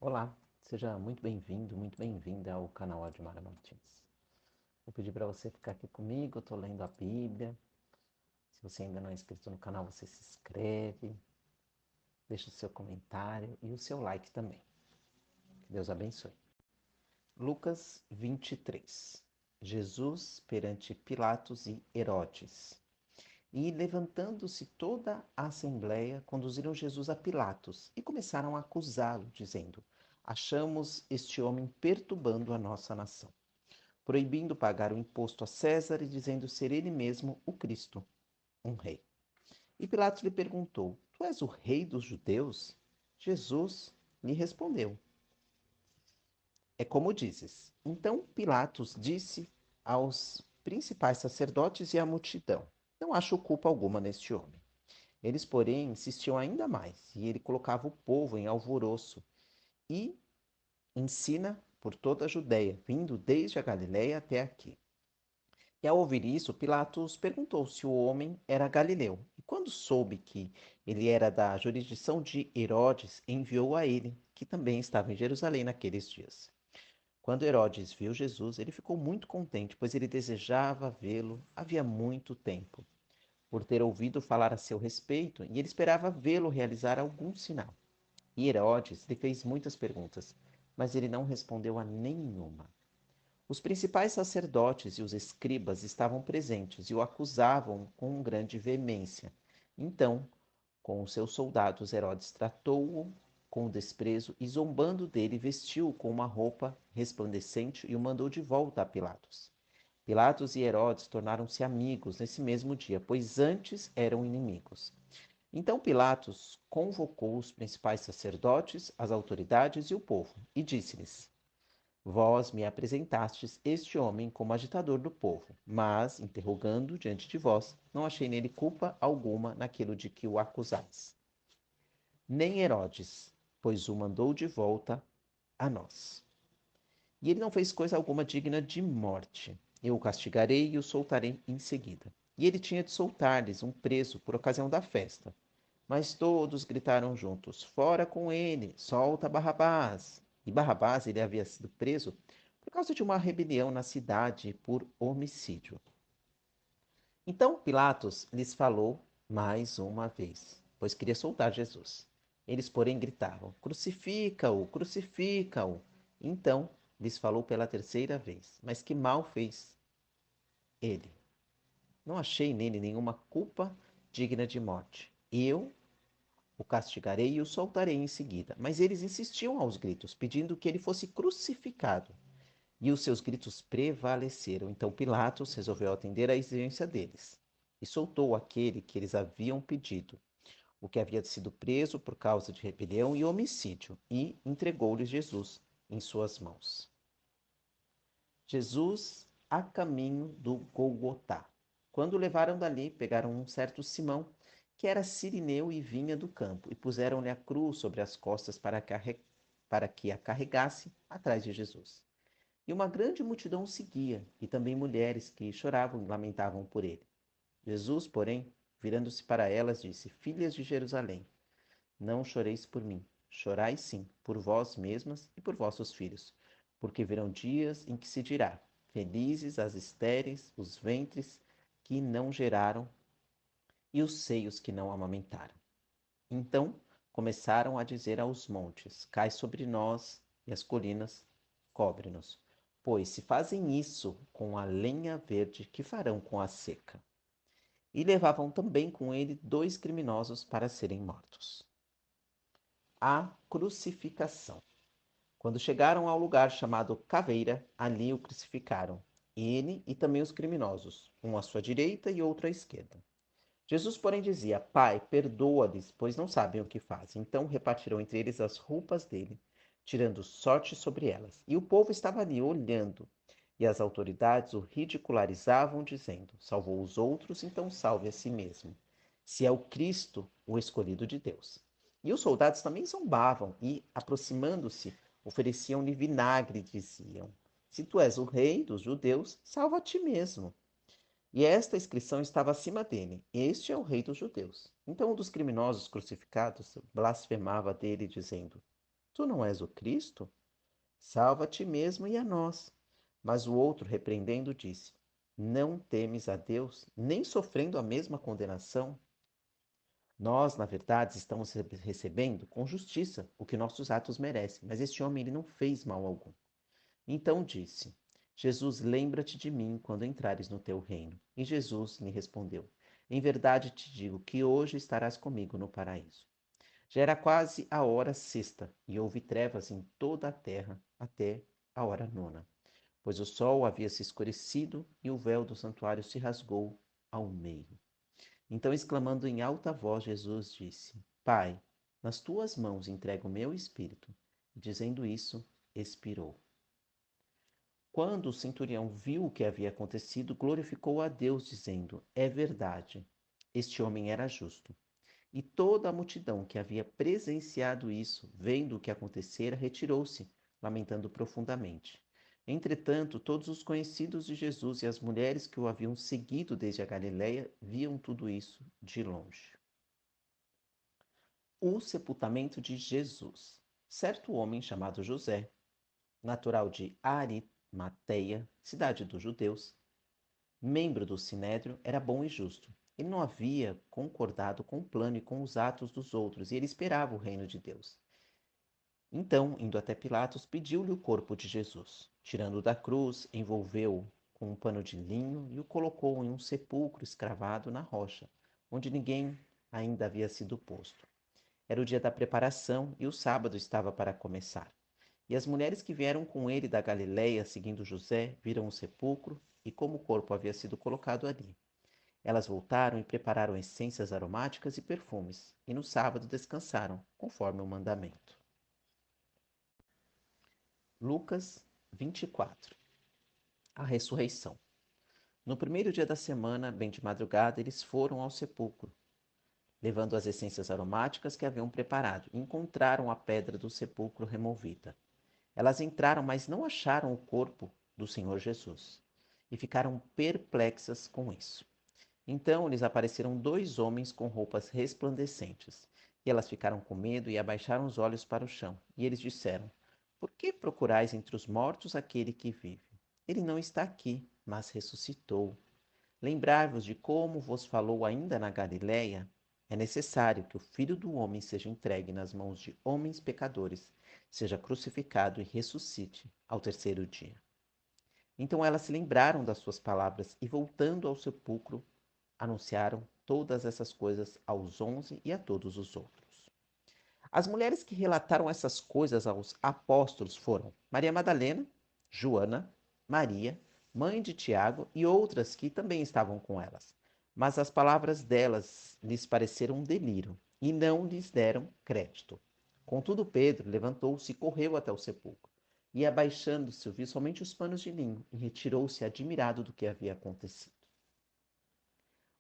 Olá, seja muito bem-vindo, muito bem-vinda ao canal Admara Martins. Vou pedir para você ficar aqui comigo, eu estou lendo a Bíblia. Se você ainda não é inscrito no canal, você se inscreve, deixa o seu comentário e o seu like também. Que Deus abençoe. Lucas 23. Jesus perante Pilatos e Herodes. E levantando-se toda a assembleia, conduziram Jesus a Pilatos e começaram a acusá-lo, dizendo: Achamos este homem perturbando a nossa nação, proibindo pagar o imposto a César e dizendo ser ele mesmo o Cristo, um rei. E Pilatos lhe perguntou: Tu és o rei dos judeus? Jesus lhe respondeu: É como dizes. Então Pilatos disse aos principais sacerdotes e à multidão: Não acho culpa alguma neste homem. Eles, porém, insistiam ainda mais, e ele colocava o povo em alvoroço e ensina por toda a Judéia, vindo desde a Galiléia até aqui. E ao ouvir isso, Pilatos perguntou se o homem era galileu. E quando soube que ele era da jurisdição de Herodes, enviou a ele, que também estava em Jerusalém naqueles dias. Quando Herodes viu Jesus, ele ficou muito contente, pois ele desejava vê-lo havia muito tempo, por ter ouvido falar a seu respeito, e ele esperava vê-lo realizar algum sinal. E Herodes lhe fez muitas perguntas, mas ele não respondeu a nenhuma. Os principais sacerdotes e os escribas estavam presentes e o acusavam com grande veemência. Então, com os seus soldados, Herodes tratou-o com desprezo e, zombando dele, vestiu-o com uma roupa resplandecente e o mandou de volta a Pilatos. Pilatos e Herodes tornaram-se amigos nesse mesmo dia, pois antes eram inimigos. Então Pilatos convocou os principais sacerdotes, as autoridades e o povo, e disse-lhes: Vós me apresentastes este homem como agitador do povo, mas, interrogando diante de vós, não achei nele culpa alguma naquilo de que o acusais. Nem Herodes, pois o mandou de volta a nós. E ele não fez coisa alguma digna de morte. Eu o castigarei e o soltarei em seguida. E ele tinha de soltar-lhes um preso por ocasião da festa. Mas todos gritaram juntos: Fora com ele! Solta Barrabás! E Barrabás ele havia sido preso por causa de uma rebelião na cidade por homicídio. Então Pilatos lhes falou mais uma vez, pois queria soltar Jesus. Eles, porém, gritavam: Crucifica-o! Crucifica-o! Então lhes falou pela terceira vez: Mas que mal fez ele? Não achei nele nenhuma culpa digna de morte. Eu o castigarei e o soltarei em seguida. Mas eles insistiam aos gritos, pedindo que ele fosse crucificado. E os seus gritos prevaleceram. Então Pilatos resolveu atender à exigência deles e soltou aquele que eles haviam pedido, o que havia sido preso por causa de rebelião e homicídio, e entregou-lhes Jesus em suas mãos. Jesus a caminho do Golgotá. Quando o levaram dali, pegaram um certo Simão, que era cirineu e vinha do campo, e puseram-lhe a cruz sobre as costas para que a carregasse atrás de Jesus. E uma grande multidão o seguia, e também mulheres que choravam e lamentavam por ele. Jesus, porém, virando-se para elas, disse: Filhas de Jerusalém, não choreis por mim, chorai sim por vós mesmas e por vossos filhos, porque virão dias em que se dirá: Felizes as estéreis, os ventres que não geraram e os seios que não amamentaram. Então começaram a dizer aos montes: Cai sobre nós, e as colinas, cobre-nos. Pois se fazem isso com a lenha verde, que farão com a seca? E levavam também com ele 2 criminosos para serem mortos. A crucificação. Quando chegaram ao lugar chamado Caveira, ali o crucificaram, ele e também os criminosos, um à sua direita e outro à esquerda. Jesus, porém, dizia: Pai, perdoa-lhes, pois não sabem o que fazem. Então repartiram entre eles as roupas dele, tirando sorte sobre elas. E o povo estava ali olhando. E as autoridades o ridicularizavam, dizendo: Salvou os outros, então salve a si mesmo. Se é o Cristo, o escolhido de Deus. E os soldados também zombavam e, aproximando-se, ofereciam-lhe vinagre e diziam: Se tu és o rei dos judeus, salva a ti mesmo. E esta inscrição estava acima dele: Este é o rei dos judeus. Então um dos criminosos crucificados blasfemava dele, dizendo: Tu não és o Cristo? Salva a ti mesmo e a nós. Mas o outro, repreendendo, disse: Não temes a Deus, nem sofrendo a mesma condenação? Nós, na verdade, estamos recebendo com justiça o que nossos atos merecem, mas este homem ele não fez mal algum. Então disse: Jesus, lembra-te de mim quando entrares no teu reino. E Jesus lhe respondeu: Em verdade te digo que hoje estarás comigo no paraíso. Já era quase a hora sexta, e houve trevas em toda a terra até a hora nona, pois o sol havia se escurecido e o véu do santuário se rasgou ao meio. Então, exclamando em alta voz, Jesus disse: Pai, nas tuas mãos entrego o meu espírito. E, dizendo isso, expirou. Quando o centurião viu o que havia acontecido, glorificou a Deus, dizendo: É verdade, este homem era justo. E toda a multidão que havia presenciado isso, vendo o que acontecera, retirou-se, lamentando profundamente. Entretanto, todos os conhecidos de Jesus e as mulheres que o haviam seguido desde a Galiléia viam tudo isso de longe. O sepultamento de Jesus. Certo homem chamado José, natural de Arimateia, cidade dos judeus, membro do Sinédrio, era bom e justo. Ele não havia concordado com o plano e com os atos dos outros, e ele esperava o reino de Deus. Então, indo até Pilatos, pediu-lhe o corpo de Jesus. Tirando-o da cruz, envolveu-o com um pano de linho e o colocou em um sepulcro escravado na rocha, onde ninguém ainda havia sido posto. Era o dia da preparação e o sábado estava para começar. E as mulheres que vieram com ele da Galiléia, seguindo José, viram o sepulcro e como o corpo havia sido colocado ali. Elas voltaram e prepararam essências aromáticas e perfumes, e no sábado descansaram, conforme o mandamento. Lucas 24. A ressurreição. No primeiro dia da semana, bem de madrugada, eles foram ao sepulcro, levando as essências aromáticas que haviam preparado, e encontraram a pedra do sepulcro removida. Elas entraram, mas não acharam o corpo do Senhor Jesus, e ficaram perplexas com isso. Então lhes apareceram dois homens com roupas resplandecentes. E elas ficaram com medo e abaixaram os olhos para o chão. E eles disseram: Por que procurais entre os mortos aquele que vive? Ele não está aqui, mas ressuscitou. Lembrai-vos de como vos falou ainda na Galiléia. É necessário que o Filho do Homem seja entregue nas mãos de homens pecadores, seja crucificado e ressuscite ao terceiro dia. Então elas se lembraram das suas palavras e, voltando ao sepulcro, anunciaram todas essas coisas aos 11 e a todos os outros. As mulheres que relataram essas coisas aos apóstolos foram Maria Madalena, Joana, Maria, mãe de Tiago e outras que também estavam com elas. Mas as palavras delas lhes pareceram um delírio e não lhes deram crédito. Contudo, Pedro levantou-se e correu até o sepulcro. E, abaixando-se, viu somente os panos de linho e retirou-se admirado do que havia acontecido.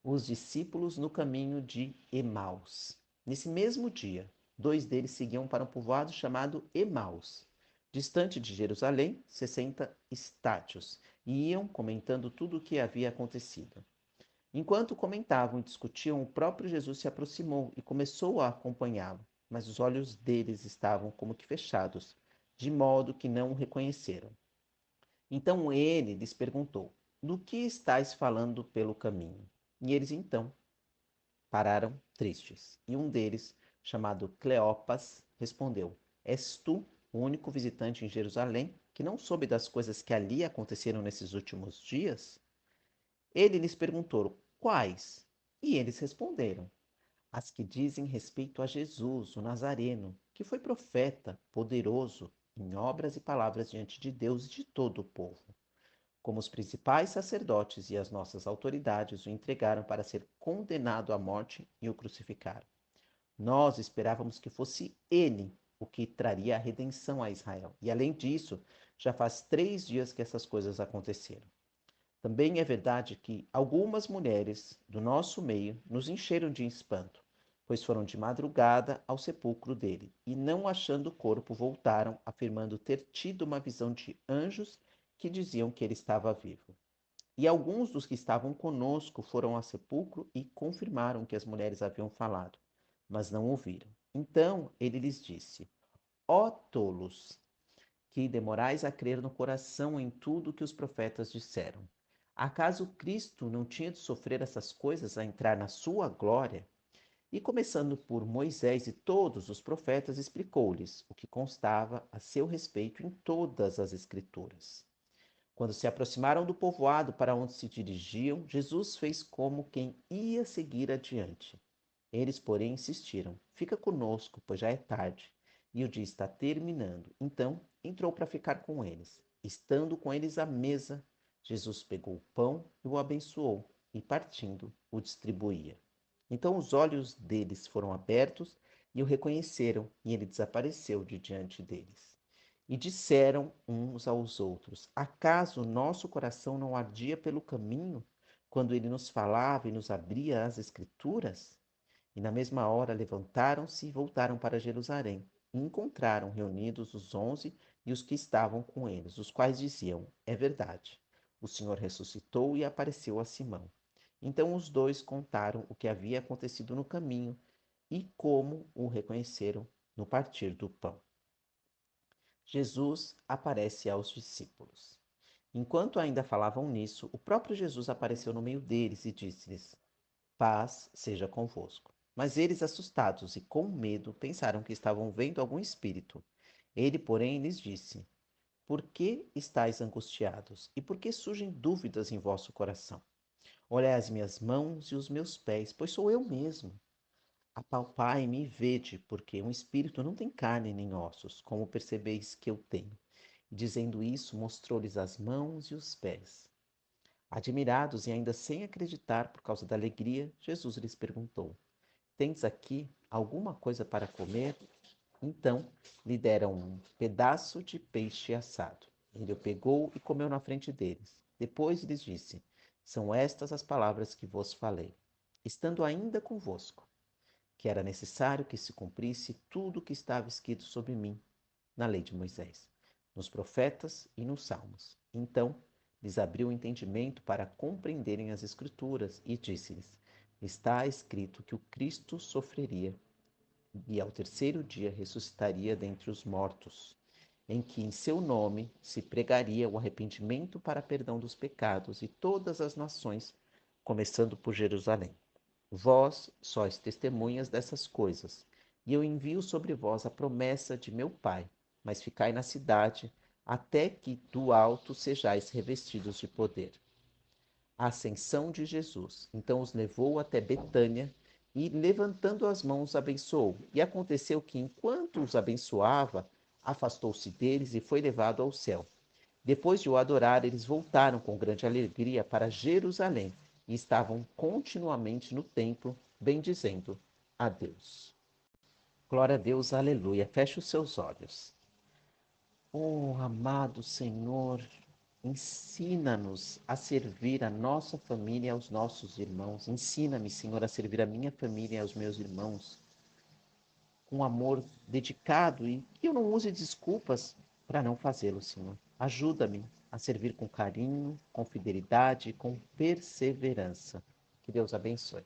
Os discípulos no caminho de Emaus. Nesse mesmo dia, dois deles seguiam para um povoado chamado Emaus, distante de Jerusalém, 60 estádios, e iam comentando tudo o que havia acontecido. Enquanto comentavam e discutiam, o próprio Jesus se aproximou e começou a acompanhá-lo, mas os olhos deles estavam como que fechados, de modo que não o reconheceram. Então ele lhes perguntou: Do que estáis falando pelo caminho? E eles então pararam tristes. E um deles, chamado Cleopas, respondeu: És tu o único visitante em Jerusalém que não soube das coisas que ali aconteceram nesses últimos dias? Ele lhes perguntou: Quais? E eles responderam: As que dizem respeito a Jesus, o Nazareno, que foi profeta, poderoso em obras e palavras diante de Deus e de todo o povo. Como os principais sacerdotes e as nossas autoridades o entregaram para ser condenado à morte e o crucificaram. Nós esperávamos que fosse ele o que traria a redenção a Israel. E além disso, já faz 3 dias que essas coisas aconteceram. Também é verdade que algumas mulheres do nosso meio nos encheram de espanto, pois foram de madrugada ao sepulcro dele e, não achando o corpo, voltaram, afirmando ter tido uma visão de anjos que diziam que ele estava vivo. E alguns dos que estavam conosco foram ao sepulcro e confirmaram o que as mulheres haviam falado, mas não ouviram. Então ele lhes disse: Ó tolos, que demorais a crer no coração em tudo que os profetas disseram. Acaso Cristo não tinha de sofrer essas coisas a entrar na sua glória? E começando por Moisés e todos os profetas, explicou-lhes o que constava a seu respeito em todas as Escrituras. Quando se aproximaram do povoado para onde se dirigiam, Jesus fez como quem ia seguir adiante. Eles, porém, insistiram: Fica conosco, pois já é tarde, e o dia está terminando. Então entrou para ficar com eles. Estando com eles à mesa, Jesus pegou o pão e o abençoou, e partindo, o distribuía. Então os olhos deles foram abertos e o reconheceram, e ele desapareceu de diante deles. E disseram uns aos outros: Acaso nosso coração não ardia pelo caminho, quando ele nos falava e nos abria as Escrituras? E na mesma hora levantaram-se e voltaram para Jerusalém. E encontraram reunidos os 11 e os que estavam com eles, os quais diziam: É verdade, o Senhor ressuscitou e apareceu a Simão. Então os dois contaram o que havia acontecido no caminho e como o reconheceram no partir do pão. Jesus aparece aos discípulos. Enquanto ainda falavam nisso, o próprio Jesus apareceu no meio deles e disse-lhes: Paz seja convosco. Mas eles, assustados e com medo, pensaram que estavam vendo algum espírito. Ele, porém, lhes disse: Por que estáis angustiados? E por que surgem dúvidas em vosso coração? Olhai as minhas mãos e os meus pés, pois sou eu mesmo. Apalpai-me e vede, porque um espírito não tem carne nem ossos, como percebeis que eu tenho. E dizendo isso, mostrou-lhes as mãos e os pés. Admirados e ainda sem acreditar por causa da alegria, Jesus lhes perguntou: Tens aqui alguma coisa para comer? Então lhe deram um pedaço de peixe assado. Ele o pegou e comeu na frente deles. Depois lhes disse: São estas as palavras que vos falei, estando ainda convosco, que era necessário que se cumprisse tudo o que estava escrito sobre mim na lei de Moisés, nos profetas e nos salmos. Então lhes abriu o entendimento para compreenderem as Escrituras e disse-lhes: Está escrito que o Cristo sofreria e ao terceiro dia ressuscitaria dentre os mortos, em que em seu nome se pregaria o arrependimento para perdão dos pecados e todas as nações, começando por Jerusalém. Vós sois testemunhas dessas coisas, e eu envio sobre vós a promessa de meu Pai, mas ficai na cidade, até que do alto sejais revestidos de poder. A ascensão de Jesus. Então os levou até Betânia e, levantando as mãos, abençoou. E aconteceu que, enquanto os abençoava, afastou-se deles e foi levado ao céu. Depois de o adorar, eles voltaram com grande alegria para Jerusalém e estavam continuamente no templo, bendizendo a Deus. Glória a Deus, aleluia. Feche os seus olhos. Oh, amado Senhor, ensina-nos a servir a nossa família e aos nossos irmãos. Ensina-me, Senhor, a servir a minha família e aos meus irmãos com amor dedicado e que eu não use desculpas para não fazê-lo, Senhor. Ajuda-me a servir com carinho, com fidelidade e com perseverança. Que Deus abençoe.